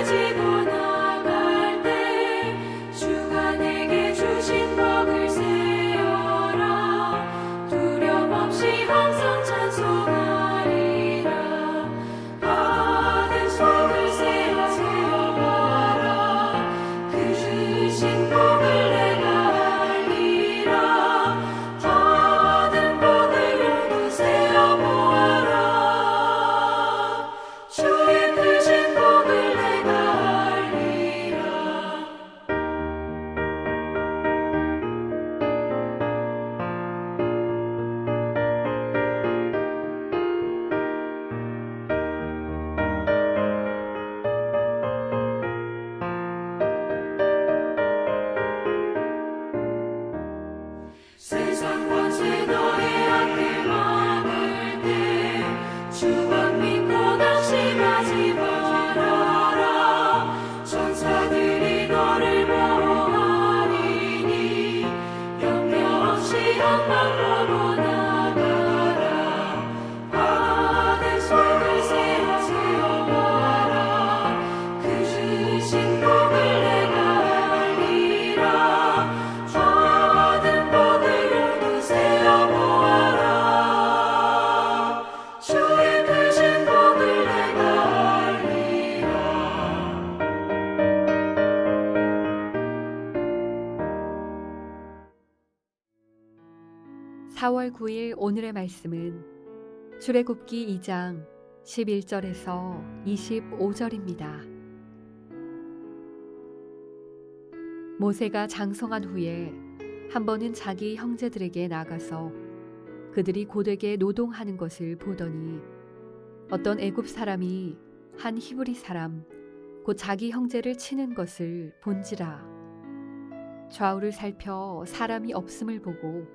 지고 나갈 때 주가 내게 주신 복을 세어라. 두려움 없이 항상 찬송하리라. 받은 복을 세어 모아라. 그 주신 복을 내가 알리라. 받은 복을 모두 세어 모아라. 주의 크신 복을 내가 알리라. 세상 권세 너의 앞을 막을 때 주만 믿고 낙심하지 말아라. 천사들이 너를 보호하리니 염려 없이 한방 보고 나가라. 받은 속을 세워 모아라. 그 주신 복을 내가 알리라. 받은 복을 모두 세어 모아라. 주의 크신 복을 내가 알리라. 4월 9일 오늘의 말씀은 출애굽기 2장 11절에서 25절입니다. 모세가 장성한 후에 한 번은 자기 형제들에게 나가서 그들이 고되게 노동하는 것을 보더니 어떤 애굽 사람이 한 히브리 사람 곧 자기 형제를 치는 것을 본지라. 좌우를 살펴 사람이 없음을 보고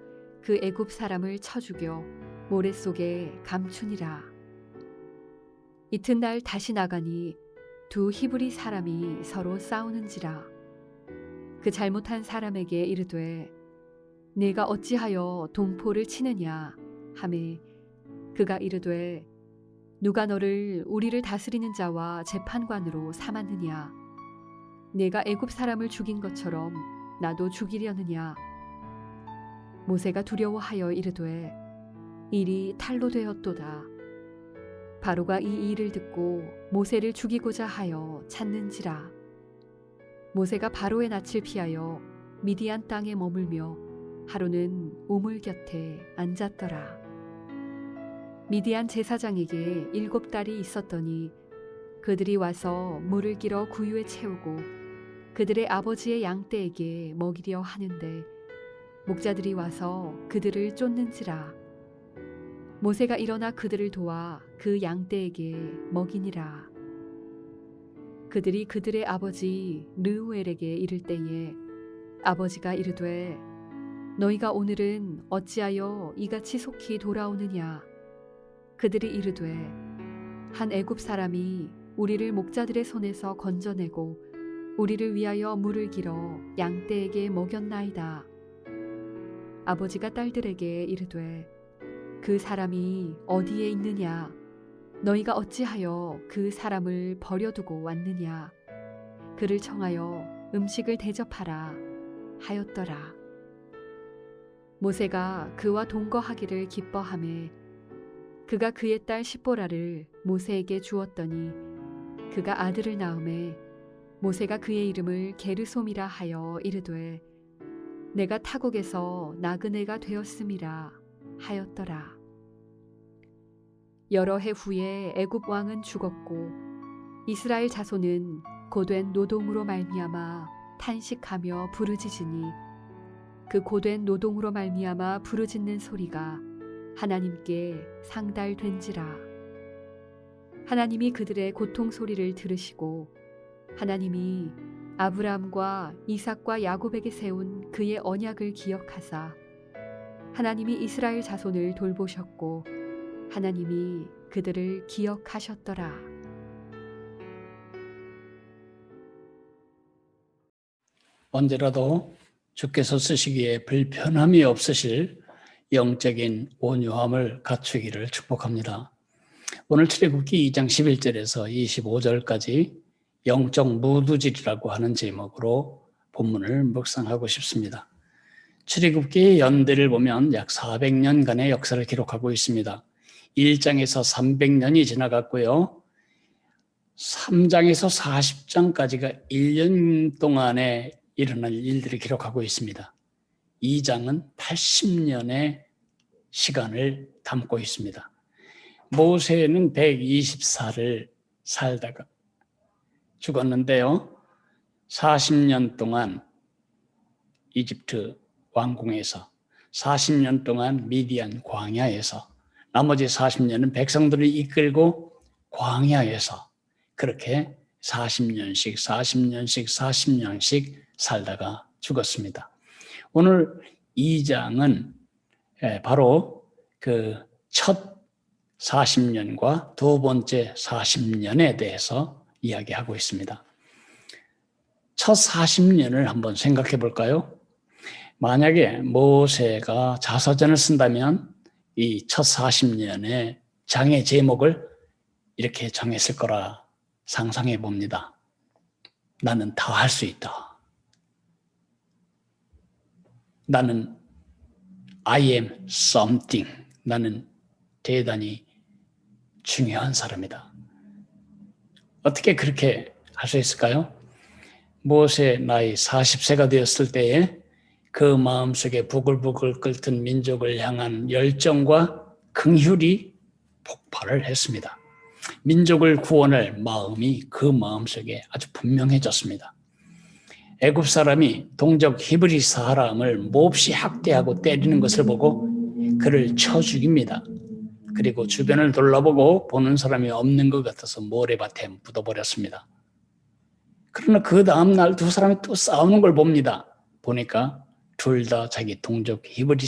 그 애굽 사람을 쳐 죽여 모래 속에 감추니라. 이튿날 다시 나가니 두 히브리 사람이 서로 싸우는지라. 그 잘못한 사람에게 이르되 네가 어찌하여 동포를 치느냐 하매 그가 이르되 누가 너를 우리를 다스리는 자와 재판관으로 삼았느냐. 네가 애굽 사람을 죽인 것처럼 나도 죽이려느냐. 모세가 두려워하여 이르되 일이 탈로 되었도다. 바로가 이 일을 듣고 모세를 죽이고자 하여 찾는지라. 모세가 바로의 낯을 피하여 미디안 땅에 머물며 하루는 우물 곁에 앉았더라. 미디안 제사장에게 7딸이 있었더니 그들이 와서 물을 길어 구유에 채우고 그들의 아버지의 양떼에게 먹이려 하는데 목자들이 와서 그들을 쫓는지라. 모세가 일어나 그들을 도와 그 양떼에게 먹이니라. 그들이 그들의 아버지 르우엘에게 이를 때에 아버지가 이르되 너희가 오늘은 어찌하여 이같이 속히 돌아오느냐. 그들이 이르되 한 애굽 사람이 우리를 목자들의 손에서 건져내고 우리를 위하여 물을 길어 양떼에게 먹였나이다. 아버지가 딸들에게 이르되 그 사람이 어디에 있느냐. 너희가 어찌하여 그 사람을 버려두고 왔느냐. 그를 청하여 음식을 대접하라 하였더라. 모세가 그와 동거하기를 기뻐하매 그가 그의 딸 십보라를 모세에게 주었더니 그가 아들을 낳음에 모세가 그의 이름을 게르솜이라 하여 이르되 내가 타국에서 나그네가 되었음이라 하였더라. 여러 해 후에 애굽 왕은 죽었고 이스라엘 자손은 고된 노동으로 말미암아 탄식하며 부르짖으니 그 고된 노동으로 말미암아 부르짖는 소리가 하나님께 상달된지라. 하나님이 그들의 고통 소리를 들으시고 하나님이 아브라함과 이삭과 야곱에게 세운 그의 언약을 기억하사 하나님이 이스라엘 자손을 돌보셨고 하나님이 그들을 기억하셨더라. 언제라도 주께서 쓰시기에 불편함이 없으실 영적인 온유함을 갖추기를 축복합니다. 오늘 출애굽기 2장 11절에서 25절까지 영적 무두질이라고 하는 제목으로 본문을 묵상하고 싶습니다. 출애굽기의 연대를 보면 약 400년간의 역사를 기록하고 있습니다. 1장에서 300년이 지나갔고요. 3장에서 40장까지가 1년 동안에 일어날 일들을 기록하고 있습니다. 2장은 80년의 시간을 담고 있습니다. 모세는 124를 살다가 죽었는데요. 40년 동안 이집트 왕궁에서, 40년 동안 미디안 광야에서, 나머지 40년은 백성들을 이끌고 광야에서 그렇게 40년씩 40년씩 40년씩 살다가 죽었습니다. 오늘 2장은 바로 그 첫 40년과 두 번째 40년에 대해서 이야기하고 있습니다. 첫 40년을 한번 생각해 볼까요? 만약에 모세가 자서전을 쓴다면 이 첫 40년의 장의 제목을 이렇게 정했을 거라 상상해 봅니다. 나는 다 할 수 있다. 나는 I am something. 나는 대단히 중요한 사람이다. 어떻게 그렇게 할 수 있을까요? 모세 나이 40세가 되었을 때에 그 마음속에 부글부글 끓던 민족을 향한 열정과 긍휼이 폭발을 했습니다. 민족을 구원할 마음이 그 마음속에 아주 분명해졌습니다. 애굽 사람이 동족 히브리 사람을 몹시 학대하고 때리는 것을 보고 그를 쳐 죽입니다. 그리고 주변을 둘러보고 보는 사람이 없는 것 같아서 모래밭에 묻어버렸습니다. 그러나 그 다음날 두 사람이 또 싸우는 걸 봅니다. 보니까 둘 다 자기 동족 히브리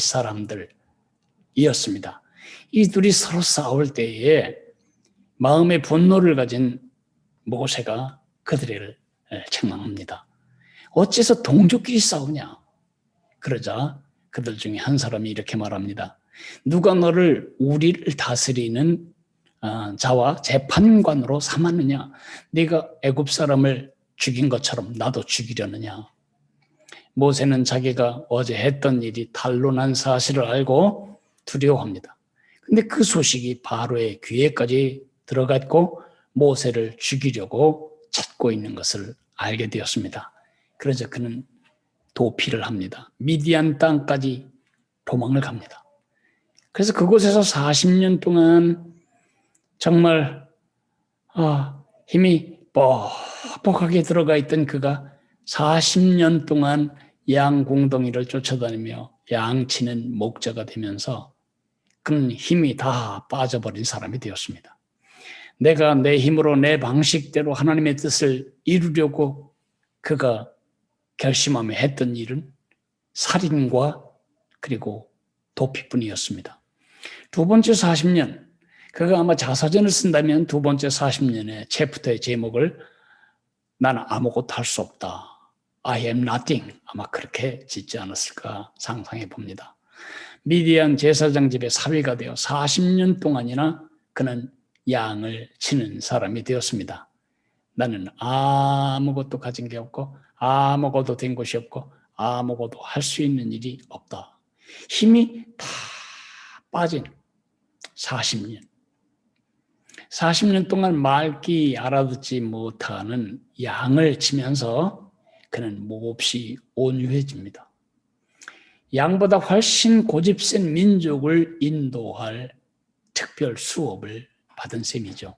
사람들이었습니다. 이 둘이 서로 싸울 때에 마음의 분노를 가진 모세가 그들을 책망합니다. 어째서 동족끼리 싸우냐? 그러자 그들 중에 한 사람이 이렇게 말합니다. 누가 너를 우리를 다스리는 자와 재판관으로 삼았느냐? 네가 애굽 사람을 죽인 것처럼 나도 죽이려느냐? 모세는 자기가 어제 했던 일이 탄로난 사실을 알고 두려워합니다. 근데 그 소식이 바로의 귀에까지 들어갔고 모세를 죽이려고 찾고 있는 것을 알게 되었습니다. 그래서 그는 도피를 합니다. 미디안 땅까지 도망을 갑니다. 그래서 그곳에서 40년 동안 정말 힘이 뻑뻑하게 들어가 있던 그가 40년 동안 양 공동이를 쫓아다니며 양치는 목자가 되면서 그는 힘이 다 빠져버린 사람이 되었습니다. 내가 내 힘으로 내 방식대로 하나님의 뜻을 이루려고 그가 결심하며 했던 일은 살인과 그리고 도피뿐이었습니다. 두 번째 40년, 그가 아마 자서전을 쓴다면 두 번째 40년의 챕터의 제목을 나는 아무것도 할 수 없다. I am nothing. 아마 그렇게 짓지 않았을까 상상해 봅니다. 미디안 제사장 집에 사위가 되어 40년 동안이나 그는 양을 치는 사람이 되었습니다. 나는 아무것도 가진 게 없고 아무것도 된 것이 없고 아무것도 할 수 있는 일이 없다. 힘이 다 빠진 40년. 40년 동안 말귀 알아듣지 못하는 양을 치면서 그는 몹시 온유해집니다. 양보다 훨씬 고집센 민족을 인도할 특별 수업을 받은 셈이죠.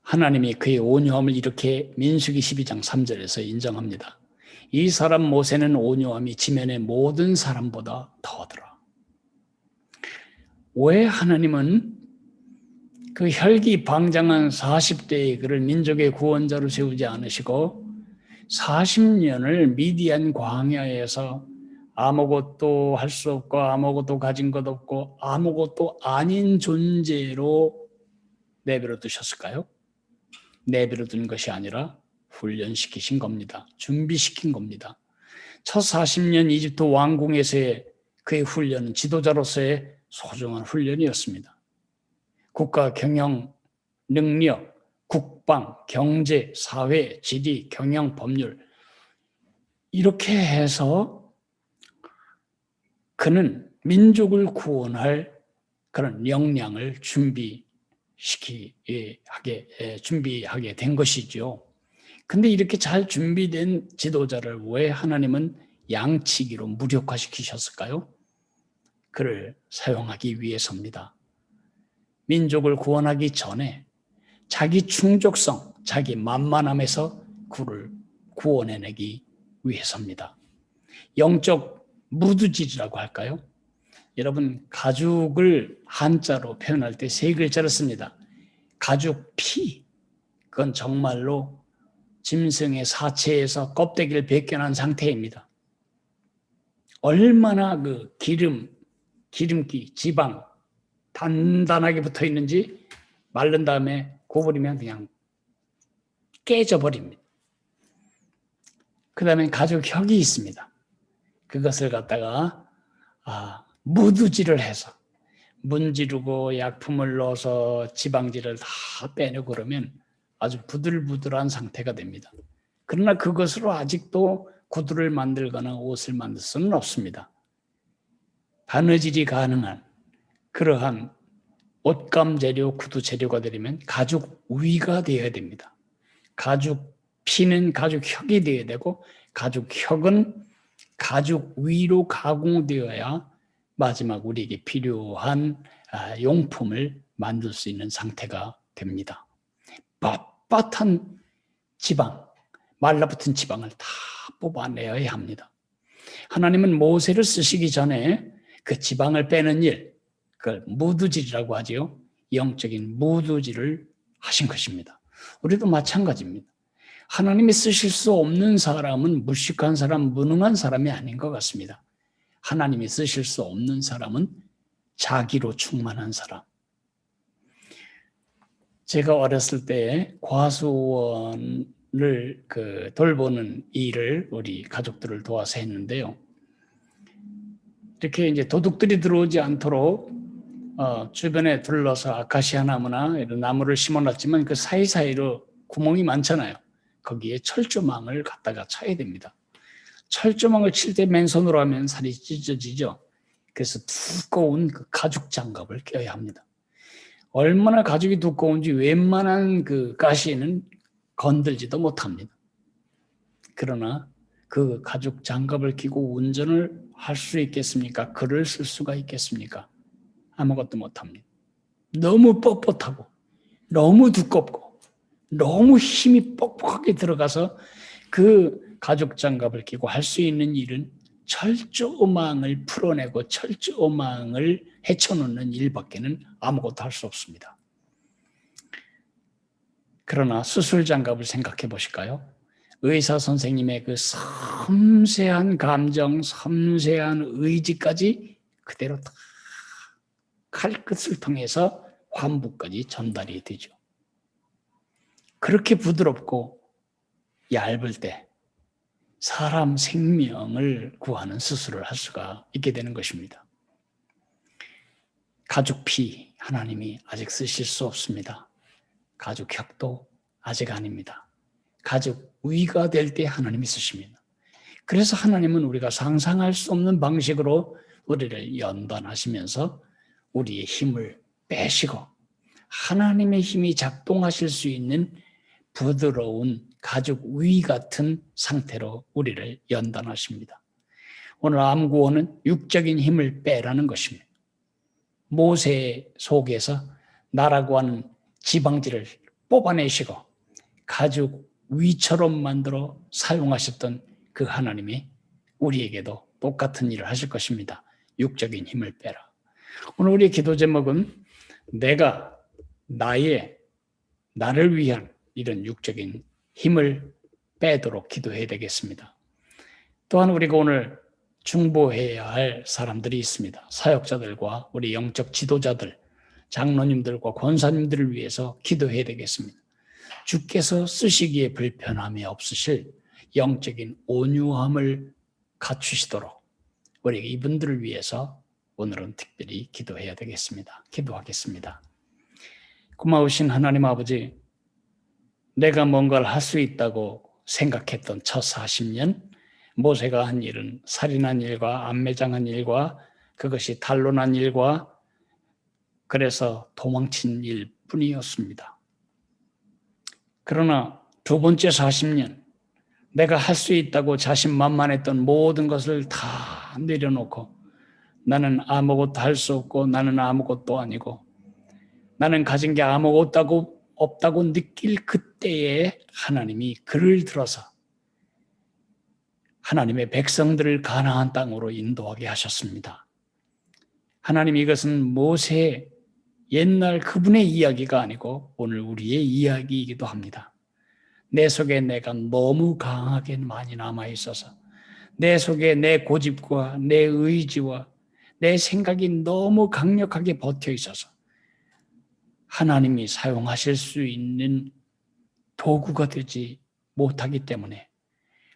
하나님이 그의 온유함을 이렇게 민수기 12장 3절에서 인정합니다. 이 사람 모세는 온유함이 지면의 모든 사람보다 더하더라. 왜 하나님은 그 혈기방장한 40대의 그를 민족의 구원자로 세우지 않으시고 40년을 미디안 광야에서 아무것도 할 수 없고 아무것도 가진 것 없고 아무것도 아닌 존재로 내버려 두셨을까요? 내버려 둔 것이 아니라 훈련시키신 겁니다. 준비시킨 겁니다. 첫 40년 이집트 왕궁에서의 그의 훈련은 지도자로서의 소중한 훈련이었습니다. 국가 경영 능력, 국방, 경제, 사회, 지리, 경영, 법률 이렇게 해서 그는 민족을 구원할 그런 역량을 준비하게 된 것이죠. 근데 이렇게 잘 준비된 지도자를 왜 하나님은 양치기로 무력화시키셨을까요? 그를 사용하기 위해서입니다. 민족을 구원하기 전에 자기 충족성, 자기 만만함에서 그를 구원해내기 위해서입니다. 영적 무두질이라고 할까요? 여러분, 가죽을 한자로 표현할 때 세 글자를 씁니다. 가죽 피, 그건 정말로 짐승의 사체에서 껍데기를 벗겨난 상태입니다. 얼마나 그 기름기, 지방 단단하게 붙어 있는지 마른 다음에 구부리면 그냥 깨져버립니다. 그 다음에 가죽 혁이 있습니다. 그것을 갖다가 무두질을 해서 문지르고 약품을 넣어서 지방질을 다 빼내고 그러면 아주 부들부들한 상태가 됩니다. 그러나 그것으로 아직도 구두를 만들거나 옷을 만들 수는 없습니다. 바느질이 가능한 그러한 옷감 재료, 구두 재료가 되려면 가죽 위가 되어야 됩니다. 가죽 피는 가죽 혁이 되어야 되고 가죽 혁은 가죽 위로 가공되어야 마지막 우리에게 필요한 용품을 만들 수 있는 상태가 됩니다. 빳빳한 지방, 말라붙은 지방을 다 뽑아내어야 합니다. 하나님은 모세를 쓰시기 전에 그 지방을 빼는 일, 그걸 무두질이라고 하지요. 영적인 무두질을 하신 것입니다. 우리도 마찬가지입니다. 하나님이 쓰실 수 없는 사람은 무식한 사람, 무능한 사람이 아닌 것 같습니다. 하나님이 쓰실 수 없는 사람은 자기로 충만한 사람. 제가 어렸을 때 과수원을 돌보는 일을 우리 가족들을 도와서 했는데요. 이렇게 이제 도둑들이 들어오지 않도록 주변에 둘러서 아카시아 나무나 이런 나무를 심어놨지만 그 사이사이로 구멍이 많잖아요. 거기에 철조망을 갖다가 쳐야 됩니다. 철조망을 칠 때 맨손으로 하면 살이 찢어지죠. 그래서 두꺼운 그 가죽 장갑을 껴야 합니다. 얼마나 가죽이 두꺼운지 웬만한 그 가시는 건들지도 못합니다. 그러나 그 가죽 장갑을 끼고 운전을 할 수 있겠습니까? 글을 쓸 수가 있겠습니까? 아무것도 못합니다. 너무 뻣뻣하고 너무 두껍고 너무 힘이 뻑뻑하게 들어가서 그 가죽 장갑을 끼고 할 수 있는 일은 철조망을 풀어내고 철조망을 헤쳐놓는 일밖에는 아무것도 할 수 없습니다. 그러나 수술 장갑을 생각해 보실까요? 의사 선생님의 그 섬세한 감정, 섬세한 의지까지 그대로 다 칼끝을 통해서 환부까지 전달이 되죠. 그렇게 부드럽고 얇을 때 사람 생명을 구하는 수술을 할 수가 있게 되는 것입니다. 가죽피 하나님이 아직 쓰실 수 없습니다. 가죽혁도 아직 아닙니다. 가죽 위가 될 때 하나님이 쓰십니다. 그래서 하나님은 우리가 상상할 수 없는 방식으로 우리를 연단하시면서 우리의 힘을 빼시고 하나님의 힘이 작동하실 수 있는 부드러운 가죽 위 같은 상태로 우리를 연단하십니다. 오늘 암구원은 육적인 힘을 빼라는 것입니다. 모세 속에서 나라고 하는 지방질을 뽑아내시고 가죽 위처럼 만들어 사용하셨던 그 하나님이 우리에게도 똑같은 일을 하실 것입니다. 육적인 힘을 빼라. 오늘 우리의 기도 제목은 내가 나를 위한 이런 육적인 힘을 빼도록 기도해야 되겠습니다. 또한 우리가 오늘 중보해야 할 사람들이 있습니다. 사역자들과 우리 영적 지도자들, 장로님들과 권사님들을 위해서 기도해야 되겠습니다. 주께서 쓰시기에 불편함이 없으실 영적인 온유함을 갖추시도록 우리 이분들을 위해서 오늘은 특별히 기도해야 되겠습니다. 기도하겠습니다. 고마우신 하나님 아버지, 내가 뭔가를 할 수 있다고 생각했던 첫 40년, 모세가 한 일은 살인한 일과 암매장한 일과 그것이 탄론한 일과 그래서 도망친 일뿐이었습니다. 그러나 두 번째 40년, 내가 할 수 있다고 자신만만했던 모든 것을 다 내려놓고 나는 아무것도 할 수 없고 나는 아무것도 아니고 나는 가진 게 아무것도 없다고 느낄 그때에 하나님이 글을 들어서 하나님의 백성들을 가나안 땅으로 인도하게 하셨습니다. 하나님, 이것은 모세의 옛날 그분의 이야기가 아니고 오늘 우리의 이야기이기도 합니다. 내 속에 내가 너무 강하게 많이 남아있어서 내 속에 내 고집과 내 의지와 내 생각이 너무 강력하게 버텨 있어서 하나님이 사용하실 수 있는 도구가 되지 못하기 때문에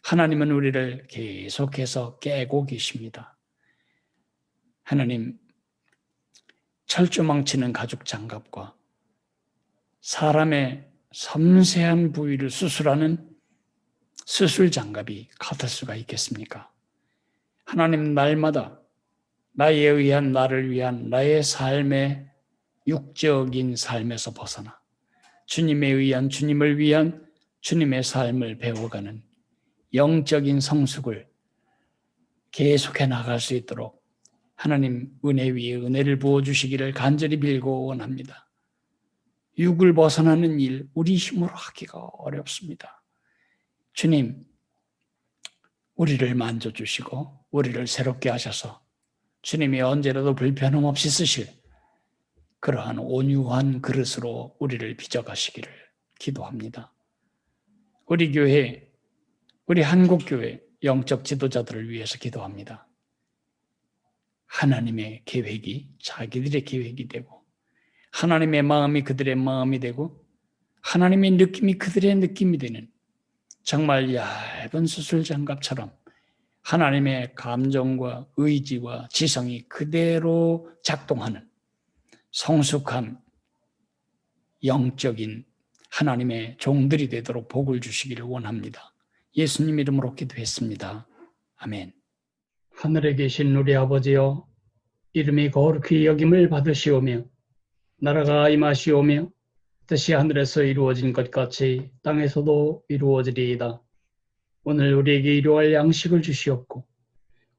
하나님은 우리를 계속해서 깨고 계십니다. 하나님, 철조망치는 가죽 장갑과 사람의 섬세한 부위를 수술하는 수술 장갑이 같을 수가 있겠습니까? 하나님, 날마다 나를 위한 나의 삶의 육적인 삶에서 벗어나 주님을 위한 주님의 삶을 배워가는 영적인 성숙을 계속해 나갈 수 있도록 하나님 은혜 위에 은혜를 부어주시기를 간절히 빌고 원합니다. 육을 벗어나는 일, 우리 힘으로 하기가 어렵습니다. 주님, 우리를 만져주시고 우리를 새롭게 하셔서 주님이 언제라도 불편함 없이 쓰실 그러한 온유한 그릇으로 우리를 빚어가시기를 기도합니다. 우리 교회, 우리 한국교회 영적 지도자들을 위해서 기도합니다. 하나님의 계획이 자기들의 계획이 되고 하나님의 마음이 그들의 마음이 되고 하나님의 느낌이 그들의 느낌이 되는 정말 얇은 수술 장갑처럼 하나님의 감정과 의지와 지성이 그대로 작동하는 성숙한 영적인 하나님의 종들이 되도록 복을 주시기를 원합니다. 예수님 이름으로 기도했습니다. 아멘. 하늘에 계신 우리 아버지여, 이름이 거룩히 여김을 받으시오며 나라가 임하시오며 뜻이 하늘에서 이루어진 것 같이 땅에서도 이루어지리이다. 오늘 우리에게 일용할 양식을 주시옵고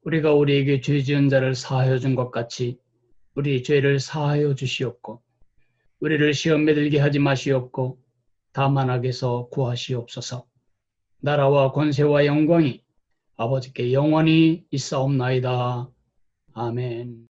우리가 우리에게 죄 지은 자를 사하여 준 것 같이 우리 죄를 사하여 주시옵고 우리를 시험에 들게 하지 마시옵고 다만 악에서 구하시옵소서. 나라와 권세와 영광이 아버지께 영원히 있사옵나이다. 아멘.